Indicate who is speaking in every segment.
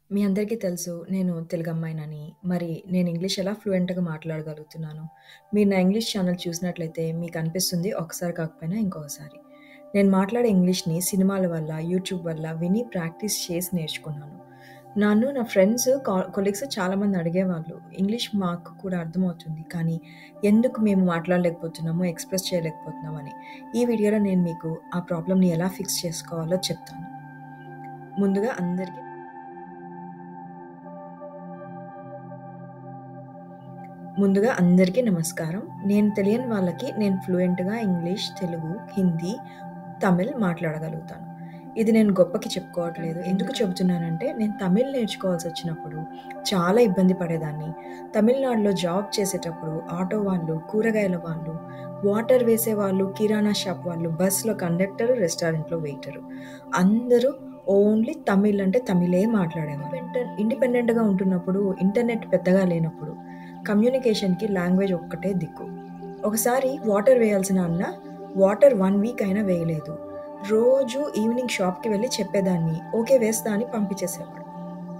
Speaker 1: మీ అందరికీ తెలుసు నేను తెలుగమ్మాయినని. మరి నేను ఇంగ్లీష్ ఎలా ఫ్లూయెంట్‌గా మాట్లాడగలుగుతున్నానో. మీరు నా ఇంగ్లీష్ ఛానెల్ చూసినట్లయితే మీకనిపిస్తుంది ఒకసారి కాకపోయినా ఇంకొకసారి. నేను మాట్లాడే ఇంగ్లీష్‌ని సినిమాల వల్ల, యూట్యూబ్ వల్ల విని ప్రాక్టీస్ చేసి నేర్చుకున్నాను. నన్ను నా ఫ్రెండ్స్, కొలీగ్స్ చాలామంది అడిగేవాళ్ళు. ఇంగ్లీష్ మాకు కూడా అర్థమవుతుంది. కానీ ఎందుకు మేము మాట్లాడలేకపోతున్నామో, ఎక్స్‌ప్రెస్ చేయలేకపోతున్నామని. ఈ వీడియోలో నేను మీకు ఆ ప్రాబ్లమ్‌ని ఎలా ఫిక్స్ చేసుకోవాలో చెప్తాను. ముందుగా అందరికీ నమస్కారం. నేను తెలియని వాళ్ళకి నేను ఫ్లూయెంట్‌గా ఇంగ్లీష్, తెలుగు, హిందీ, తమిళ్ మాట్లాడగలుగుతాను. ఇది నేను గొప్పకి చెప్పుకోవట్లేదు. ఎందుకు చెబుతున్నానంటే నేను తమిళ్ నేర్చుకోవాల్సొచ్చినప్పుడు చాలా ఇబ్బంది పడేదాన్ని. తమిళనాడులో జాబ్ చేసేటప్పుడు ఆటో వాళ్ళు, కూరగాయల వాళ్ళు, వాటర్ వేసేవాళ్ళు, కిరాణా షాప్ వాళ్ళు, బస్‌లో కండక్టర్, రెస్టారెంట్‌లో వెయిటరు. అందరూ ఓన్లీ తమిళ్ అంటే తమిళే మాట్లాడేవారు. ఇండిపెండెంట్‌గా ఉంటున్నప్పుడు, ఇంటర్నెట్ పెద్దగా లేనప్పుడు కమ్యూనికేషన్‌కి లాంగ్వేజ్ ఒక్కటే దిక్కు. ఒకసారి వాటర్ వేయాల్సిన అన్న వాటర్ 1 వీక్ అయినా వేయలేదు. రోజు ఈవినింగ్ షాప్‌కి వెళ్లి చెప్పేదాన్ని. ఓకే వేస్తా అని పంపించేసేవాడు.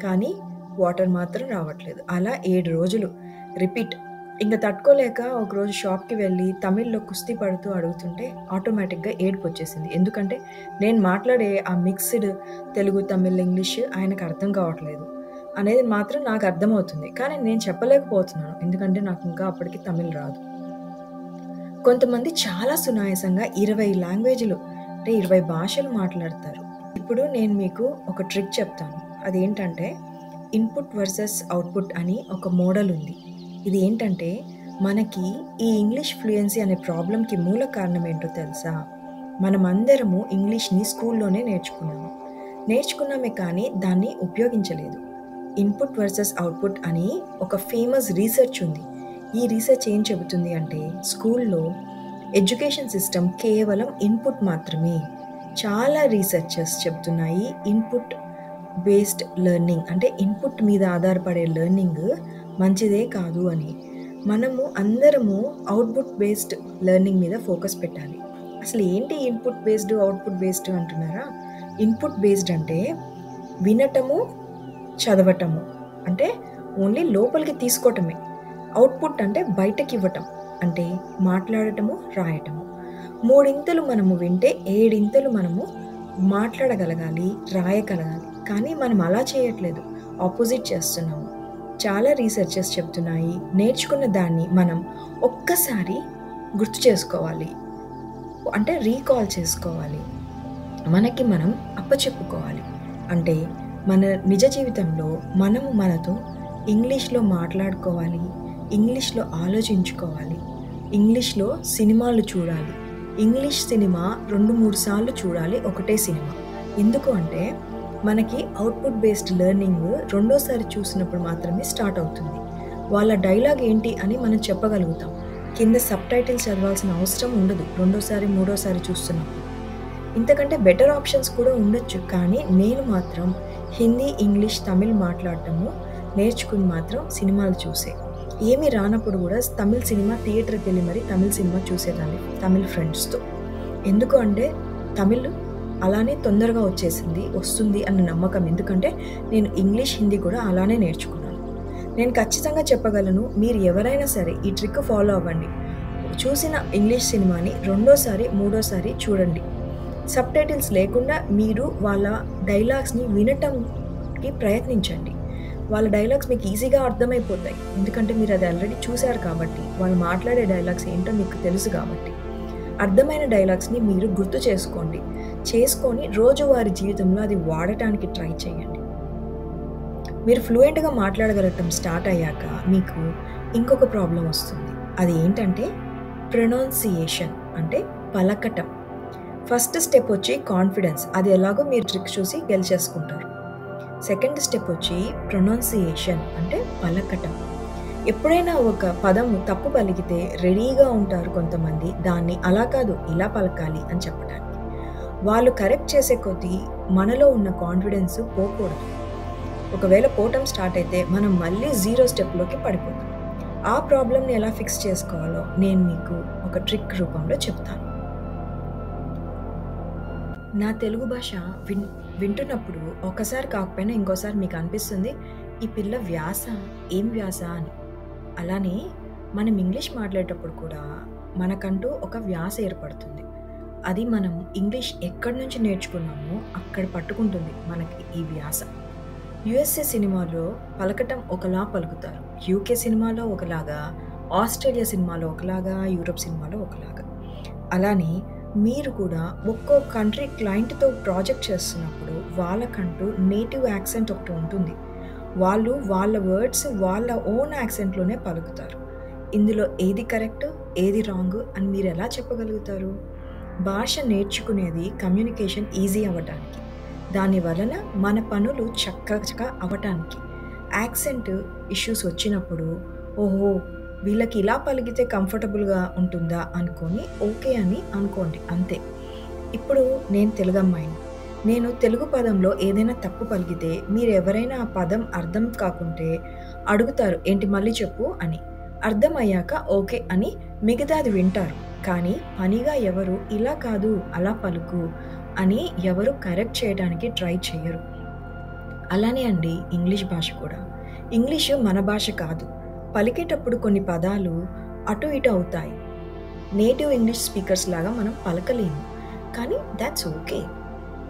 Speaker 1: కానీ వాటర్ మాత్రం రావట్లేదు. అలా 7 రోజులు రిపీట్. ఇంక తట్టుకోలేక ఒకరోజు షాప్‌కి వెళ్లి తమిళ్‌లో కుస్తీ పడుతూ అడుగుతుంటే ఆటోమేటిక్‌గా ఏడుపొచ్చేసింది. ఎందుకంటే నేను మాట్లాడే ఆ మిక్స్‌డ్ తెలుగు, తమిళ్, ఇంగ్లీష్ ఆయనకు అర్థం కావట్లేదు అనేది మాత్రం నాకు అర్థమవుతుంది. కానీ నేను చెప్పలేకపోతున్నాను. ఎందుకంటే నాకు ఇంకా అప్పటికి తమిళ్ రాదు. కొంతమంది చాలా సునాయాసంగా 20 లాంగ్వేజ్‌లు అంటే 20 భాషలు మాట్లాడతారు. ఇప్పుడు నేను మీకు ఒక ట్రిక్ చెప్తాను. అదేంటంటే ఇన్‌పుట్ వర్సెస్ అవుట్‌పుట్ అని ఒక మోడల్ ఉంది. ఇది ఏంటంటే మనకి ఈ ఇంగ్లీష్ ఫ్లూయెన్సీ అనే ప్రాబ్లమ్‌కి మూల కారణం ఏంటో తెలుసా? మనమందరము ఇంగ్లీష్‌ని స్కూల్‌లోనే నేర్చుకున్నామే కానీ దాన్ని ఉపయోగించలేదు. ఇన్‌పుట్ వర్సెస్ అవుట్‌పుట్ అని ఒక ఫేమస్ రీసెర్చ్ ఉంది. ఈ రీసెర్చ్ ఏం చెబుతుంది అంటే స్కూల్‌లో ఎడ్యుకేషన్ సిస్టమ్ కేవలం ఇన్‌పుట్ మాత్రమే. చాలా రీసెర్చెస్ చెప్తున్నాయి ఇన్‌పుట్ బేస్డ్ లెర్నింగ్ అంటే ఇన్‌పుట్ మీద ఆధారపడే లెర్నింగ్ మంచిదే కాదు అని. మనము అందరము అవుట్‌పుట్ బేస్డ్ లెర్నింగ్ మీద ఫోకస్ పెట్టాలి. అసలు ఏంటి ఇన్‌పుట్ బేస్డ్, అవుట్‌పుట్ బేస్డ్ అంటున్నారా? ఇన్‌పుట్ బేస్డ్ అంటే వినటము, చదవటము. అంటే ఓన్లీ లోపలికి తీసుకోవటమే. అవుట్‌పుట్ అంటే బయటకివ్వటం. అంటే మాట్లాడటము, రాయటము. మూడింతలు మనము వింటే ఏడింతలు మనము మాట్లాడగలగాలి, రాయగలగాలి. కానీ మనం అలా చేయట్లేదు. ఆపోజిట్ చేస్తున్నాము. చాలా రీసెర్చెస్ చెప్తున్నాయి. నేర్చుకున్న దాన్ని మనం ఒక్కసారి గుర్తు చేసుకోవాలి. అంటే రీకాల్ చేసుకోవాలి. మనకి మనం అప్పచెప్పుకోవాలి. అంటే మన నిజ జీవితంలో మనము మనతో ఇంగ్లీష్‌లో మాట్లాడుకోవాలి. ఇంగ్లీష్‌లో ఆలోచించుకోవాలి. ఇంగ్లీష్‌లో సినిమాలు చూడాలి. ఇంగ్లీష్ సినిమా 2, 3 సార్లు చూడాలి ఒకటే సినిమా. ఎందుకు అంటే మనకి అవుట్‌పుట్ బేస్డ్ లెర్నింగ్ రెండోసారి చూసినప్పుడు మాత్రమే స్టార్ట్ అవుతుంది. వాళ్ళ డైలాగ్ ఏంటి అని మనం చెప్పగలుగుతాం. కింద సబ్‌టైటిల్స్ చదవాల్సిన అవసరం ఉండదు. రెండోసారి, మూడోసారి చూస్తున్నప్పుడు. ఇంతకంటే బెటర్ ఆప్షన్స్ కూడా ఉండొచ్చు. కానీ నేను మాత్రం హిందీ, ఇంగ్లీష్, తమిళ్ మాట్లాడటము నేర్చుకుని మాత్రం సినిమాలు చూసే. ఏమీ రానప్పుడు కూడా తమిళ్ సినిమా థియేటర్‌కెళ్ళి మరి తమిళ్ సినిమా చూసేదాన్ని తమిళ్ ఫ్రెండ్స్‌తో. ఎందుకు అంటే తమిళ్ అలానే తొందరగా వస్తుంది అన్న నమ్మకం. ఎందుకంటే నేను ఇంగ్లీష్, హిందీ కూడా అలానే నేర్చుకున్నాను. నేను ఖచ్చితంగా చెప్పగలను మీరు ఎవరైనా సరే ఈ ట్రిక్ ఫాలో అవ్వండి. చూసిన ఇంగ్లీష్ సినిమాని రెండోసారి, మూడోసారి చూడండి. సబ్‌టైటిల్స్ లేకుండా మీరు వాళ్ళ డైలాగ్స్‌ని వినటంకి ప్రయత్నించండి. వాళ్ళ డైలాగ్స్ మీకు ఈజీగా అర్థమైపోతాయి. ఎందుకంటే మీరు అది ఆల్రెడీ చూసారు కాబట్టి. వాళ్ళు మాట్లాడే డైలాగ్స్ ఏంటో మీకు తెలుసు కాబట్టి. అర్థమైన డైలాగ్స్‌ని మీరు గుర్తు చేసుకొని రోజువారీ జీవితంలో అది వాడటానికి ట్రై చేయండి. మీరు ఫ్లూయెంట్‌గా మాట్లాడగలగటం స్టార్ట్ అయ్యాక మీకు ఇంకొక ప్రాబ్లమ్ వస్తుంది. అది ఏంటంటే ప్రొనౌన్సియేషన్ అంటే పలకటం. ఫస్ట్ స్టెప్ వచ్చి కాన్ఫిడెన్స్. అది ఎలాగో మీరు ట్రిక్ చూసి గెలిచేసుకుంటారు. సెకండ్ స్టెప్ వచ్చి ప్రొనౌన్సియేషన్ అంటే పలకటం. ఎప్పుడైనా ఒక పదము తప్పు పలికితే రెడీగా ఉంటారు కొంతమంది. దాన్ని అలా కాదు ఇలా పలకాలి అని చెప్పడానికి. వాళ్ళు కరెక్ట్ చేసే కొద్దీ మనలో ఉన్న కాన్ఫిడెన్స్ పోకూడదు. ఒకవేళ పోవటం స్టార్ట్ అయితే మనం మళ్ళీ 0 స్టెప్‌లోకి పడిపోతాం. ఆ ప్రాబ్లమ్‌ని ఎలా ఫిక్స్ చేసుకోవాలో నేను మీకు ఒక ట్రిక్ రూపంలో చెప్తాను. నా తెలుగు భాష వింటున్నప్పుడు ఒక్కసారి కాకపోయినా ఇంకోసారి మీకు అనిపిస్తుంది, ఈ పిల్ల వ్యాస ఏం వ్యాస అని. అలానే మనం ఇంగ్లీష్ మాట్లాడేటప్పుడు కూడా మనకంటూ ఒక వ్యాస ఏర్పడుతుంది. అది మనం ఇంగ్లీష్ ఎక్కడి నుంచి నేర్చుకున్నామో అక్కడ పట్టుకుంటుంది మనకి ఈ వ్యాస. యుఎస్ఏ సినిమాలో పలకటం ఒకలా పలుకుతారు. యూకే సినిమాలో ఒకలాగా, ఆస్ట్రేలియా సినిమాలో ఒకలాగా, యూరోప్ సినిమాలో ఒకలాగా. అలానే మీరు కూడా ఒక్కో కంట్రీ క్లయింట్‌తో ప్రాజెక్ట్ చేస్తున్నప్పుడు వాళ్ళకంటూ నేటివ్ యాక్సెంట్ ఒకటి ఉంటుంది. వాళ్ళు వాళ్ళ వర్డ్స్ వాళ్ళ ఓన్ యాక్సెంట్‌లోనే పలుకుతారు. ఇందులో ఏది కరెక్ట్, ఏది రాంగ్ అని మీరెలా చెప్పగలుగుతారు? భాష నేర్చుకునేది కమ్యూనికేషన్ ఈజీ అవ్వటానికి. దాని వలన మన పనులు చకచకా అవ్వటానికి. యాక్సెంట్ ఇష్యూస్ వచ్చినప్పుడు, ఓహో! వీళ్ళకి ఇలా పలికితే కంఫర్టబుల్‌గా ఉంటుందా అనుకోని ఓకే అని అనుకోండి అంతే. ఇప్పుడు నేను తెలుగమ్మాయిని. నేను తెలుగు పదంలో ఏదైనా తప్పు పలికితే మీరెవరైనా ఆ పదం అర్థం కాకుంటే అడుగుతారు, ఏంటి మళ్ళీ చెప్పు అని. అర్థమయ్యాక ఓకే అని మిగతాది వింటారు. కానీ పనిగా ఎవరు ఇలా కాదు అలా పలుకు అని ఎవరు కరెక్ట్ చేయడానికి ట్రై చెయ్యరు. అలానే అండి ఇంగ్లీష్ భాష కూడా. ఇంగ్లీషు మన భాష కాదు. పలికేటప్పుడు కొన్ని పదాలు అటు ఇటు అవుతాయి. నేటివ్ ఇంగ్లీష్ స్పీకర్స్ లాగా మనం పలకలేము. కానీ దాట్స్ ఓకే.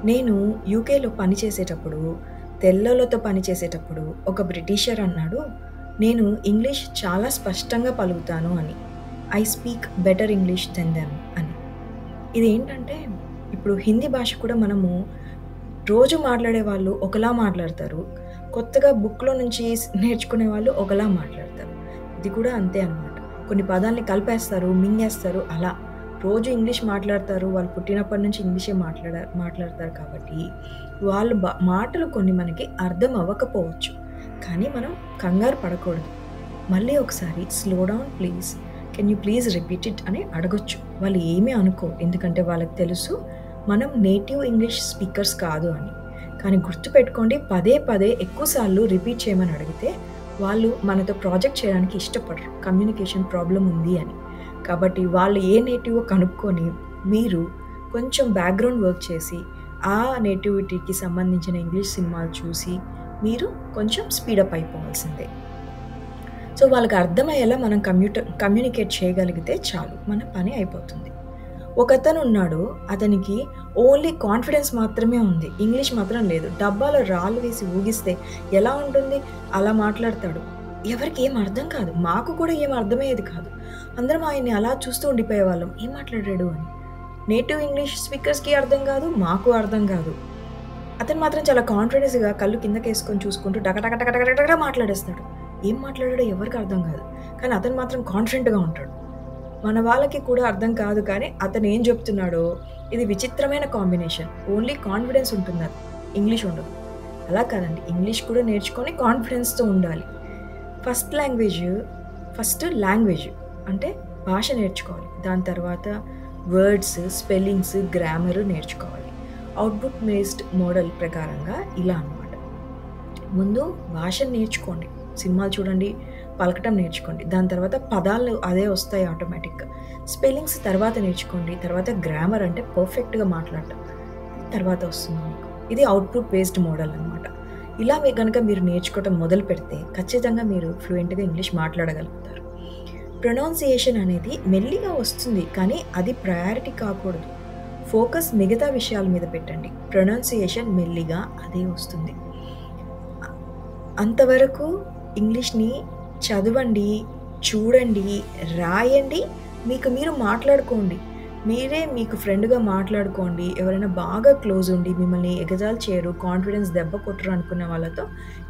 Speaker 1: నేను యూకేలో పనిచేసేటప్పుడు, తెల్లోళ్ళతో పనిచేసేటప్పుడు ఒక బ్రిటిషర్ అన్నాడు, నేను ఇంగ్లీష్ చాలా స్పష్టంగా పలుకుతాను అని. I speak better English than them అని. ఇదేంటంటే ఇప్పుడు హిందీ భాష కూడా మనము రోజు మాట్లాడే వాళ్ళు ఒకలా మాట్లాడతారు. కొత్తగా బుక్‌లో నుంచి నేర్చుకునే వాళ్ళు ఒకలా మాట్లాడతారు. ఇది కూడా అంతే అనమాట. కొన్ని పదాల్ని కలిపేస్తారు, మింగేస్తారు అలా. రోజు ఇంగ్లీష్ మాట్లాడతారు. వాళ్ళు పుట్టినప్పటి నుంచి ఇంగ్లీషే మాట్లాడతారు కాబట్టి వాళ్ళు మాటలు కొన్ని మనకి అర్థం అవ్వకపోవచ్చు. కానీ మనం కంగారు పడకూడదు. మళ్ళీ ఒకసారి slow down please. Can you please repeat it అని అడగొచ్చు. వాళ్ళు ఏమీ అనుకోరు. ఎందుకంటే వాళ్ళకి తెలుసు మనం నేటివ్ ఇంగ్లీష్ స్పీకర్స్ కాదు అని. కానీ గుర్తుపెట్టుకోండి, పదే పదే ఎక్కువసార్లు రిపీట్ చేయమని అడిగితే వాళ్ళు మనతో ప్రాజెక్ట్ చేయడానికి ఇష్టపడరు. కమ్యూనికేషన్ ప్రాబ్లం ఉంది అని. కాబట్టి వాళ్ళు ఏ నేటివో కనుక్కొని మీరు కొంచెం బ్యాక్‌గ్రౌండ్ వర్క్ చేసి ఆ నేటివిటీకి సంబంధించిన ఇంగ్లీష్ సినిమాలు చూసి మీరు కొంచెం స్పీడప్ అయిపోవాల్సిందే. సో వాళ్ళకి అర్థమయ్యేలా మనం కమ్యూనికేట్ చేయగలిగితే చాలు, మన పని అయిపోతుంది. ఒకతను ఉన్నాడు, అతనికి ఓన్లీ కాన్ఫిడెన్స్ మాత్రమే ఉంది. ఇంగ్లీష్ మాత్రం లేదు. డబ్బాలో రాళ్ళు వేసి ఊగిస్తే ఎలా ఉంటుంది అలా మాట్లాడతాడు. ఎవరికి ఏం అర్థం కాదు. మాకు కూడా ఏం అర్థమయ్యేది కాదు. అందరం ఆయన్ని అలా చూస్తూ ఉండిపోయేవాళ్ళం. ఏం మాట్లాడాడు అని. నేటివ్ ఇంగ్లీష్ స్పీకర్స్‌కి అర్థం కాదు, మాకు అర్థం కాదు. అతను మాత్రం చాలా కాన్ఫిడెన్స్‌గా కళ్ళు కిందకేసుకొని చూసుకుంటూ టక మాట్లాడేస్తాడు. ఏం మాట్లాడాడో ఎవరికి అర్థం కాదు. కానీ అతను మాత్రం కాన్ఫిడెంట్‌గా ఉంటాడు. మన వాళ్ళకి కూడా అర్థం కాదు కానీ అతను ఏం చెప్తున్నాడో ఇది విచిత్రమైన కాంబినేషన్. ఓన్లీ కాన్ఫిడెన్స్ ఉంటుంది, ఇంగ్లీష్ ఉండదు. అలా కాదండి, ఇంగ్లీష్ కూడా నేర్చుకొని కాన్ఫిడెన్స్‌తో ఉండాలి. ఫస్ట్ లాంగ్వేజ్ అంటే భాష నేర్చుకోవాలి. దాని తర్వాత వర్డ్స్, స్పెల్లింగ్స్, గ్రామర్ నేర్చుకోవాలి. అవుట్పుట్ బేస్డ్ మోడల్ ప్రకారంగా ఇలా అన్నమాట. ముందు భాషను నేర్చుకోండి. సినిమాలు చూడండి, పలకటం నేర్చుకోండి. దాని తర్వాత పదాలు అదే వస్తాయి ఆటోమేటిక్‌గా. స్పెల్లింగ్స్ తర్వాత నేర్చుకోండి. తర్వాత గ్రామర్ అంటే పర్ఫెక్ట్‌గా మాట్లాడటం తర్వాత వస్తుంది మీకు. ఇది అవుట్పుట్ బేస్డ్ మోడల్ అనమాట. ఇలా మీరు నేర్చుకోవటం మొదలు పెడితే ఖచ్చితంగా మీరు ఫ్లూయెంట్‌గా ఇంగ్లీష్ మాట్లాడగలుగుతారు. ప్రొనౌన్సియేషన్ అనేది మెల్లిగా వస్తుంది, కానీ అది ప్రయారిటీ కాకూడదు. ఫోకస్ మిగతా విషయాల మీద పెట్టండి. ప్రొనౌన్సియేషన్ మెల్లిగా అదే వస్తుంది. అంతవరకు ఇంగ్లీష్‌ని చదవండి, చూడండి, రాయండి, మీకు మీరు మాట్లాడుకోండి. మీరే మీకు ఫ్రెండ్‌గా మాట్లాడుకోండి. ఎవరైనా బాగా క్లోజ్ ఉండి మిమ్మల్ని ఎగతాళి చేయరు, కాన్ఫిడెన్స్ దెబ్బ కొట్టరు అనుకున్న వాళ్ళతో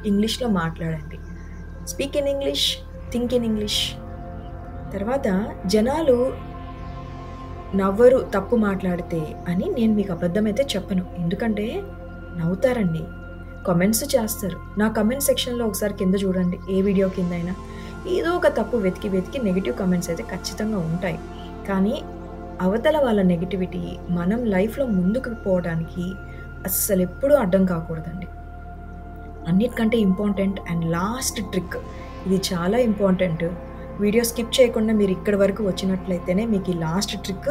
Speaker 1: ఇంగ్లీష్‌లో మాట్లాడండి. Speak in English, think in English. తర్వాత జనాలు నవ్వరు తప్పు మాట్లాడితే అని నేను మీకు అబద్ధమైతే చెప్పను. ఎందుకంటే నవ్వుతారండి, కామెంట్స్ చేస్తారు. నా కామెంట్ సెక్షన్‌లో ఒకసారి కింద చూడండి, ఏ వీడియో కిందైనా ఏదో ఒక తప్పు వెతికి నెగెటివ్ కామెంట్స్ అయితే ఖచ్చితంగా ఉంటాయి. కానీ అవతల వాళ్ళ నెగటివిటీ మనం లైఫ్‌లో ముందుకు పోవడానికి అస్సలెప్పుడూ అడ్డం కాకూడదండి. అన్నిటికంటే ఇంపార్టెంట్ అండ్ లాస్ట్ ట్రిక్, ఇది చాలా ఇంపార్టెంట్. వీడియో స్కిప్ చేయకుండా మీరు ఇక్కడి వరకు వచ్చినట్లయితేనే మీకు ఈ లాస్ట్ ట్రిక్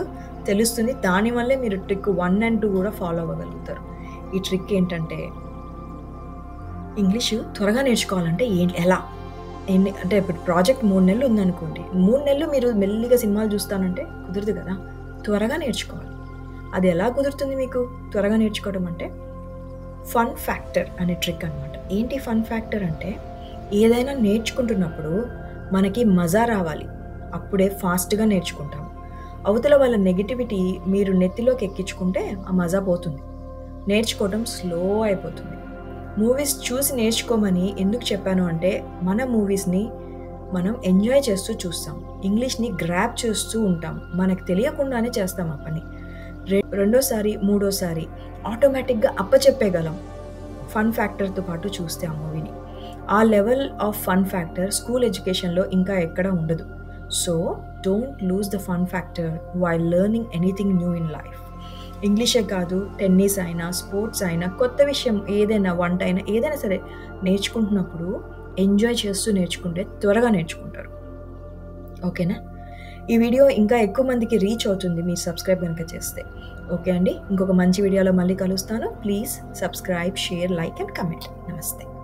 Speaker 1: తెలుస్తుంది. దానివల్లే మీరు ట్రిక్ 1 అండ్ 2 కూడా ఫాలో అవ్వగలుగుతారు. ఈ ట్రిక్ ఏంటంటే ఇంగ్లీషు త్వరగా నేర్చుకోవాలంటే ఎలా? అంటే ఇప్పుడు ప్రాజెక్ట్ 3 నెలలు ఉందనుకోండి. 3 నెలలు మీరు మెల్లిగా సినిమాలు చూస్తానంటే కుదరదు కదా! త్వరగా నేర్చుకోవాలి. అది ఎలా కుదురుతుంది మీకు త్వరగా నేర్చుకోవడం అంటే ఫన్ ఫ్యాక్టర్ అనే ట్రిక్ అనమాట. ఏంటి ఫన్ ఫ్యాక్టర్ అంటే ఏదైనా నేర్చుకుంటున్నప్పుడు మనకి మజా రావాలి. అప్పుడే ఫాస్ట్‌గా నేర్చుకుంటాము. అవతల వాళ్ళ నెగటివిటీ మీరు నెత్తిలోకి ఎక్కించుకుంటే ఆ మజా పోతుంది. నేర్చుకోవడం స్లో అయిపోతుంది. మూవీస్ చూసి నేర్చుకోమని ఎందుకు చెప్పాను అంటే మన మూవీస్‌ని మనం ఎంజాయ్ చేస్తూ చూస్తాం. ఇంగ్లీష్‌ని గ్రాబ్ చేస్తూ ఉంటాం. మనకు తెలియకుండానే చేస్తాం ఆ పని. రెండోసారి, మూడోసారి ఆటోమేటిక్‌గా అప్పచెప్పేయగలం. ఫన్ ఫ్యాక్టర్‌తో పాటు చూస్తే ఆ మూవీని. ఆ level of fun factor school ఎడ్యుకేషన్‌లో ఇంకా ఎక్కడ ఉండదు. So, don't lose the fun factor while learning anything new in life. ఇంగ్లీషే కాదు, టెన్నిస్ అయినా, స్పోర్ట్స్ అయినా, కొత్త విషయం ఏదైనా, వంట అయినా, ఏదైనా సరే నేర్చుకుంటున్నప్పుడు ఎంజాయ్ చేస్తూ నేర్చుకుంటే త్వరగా నేర్చుకుంటారు. ఓకేనా? ఈ వీడియో ఇంకా ఎక్కువ మందికి రీచ్ అవుతుంది మీరు సబ్స్క్రైబ్ గనుక చేస్తే. ఓకే అండి. ఇంకొక మంచి వీడియోలో మళ్ళీ కలుస్తాను. Please subscribe, share, like and comment. నమస్తే.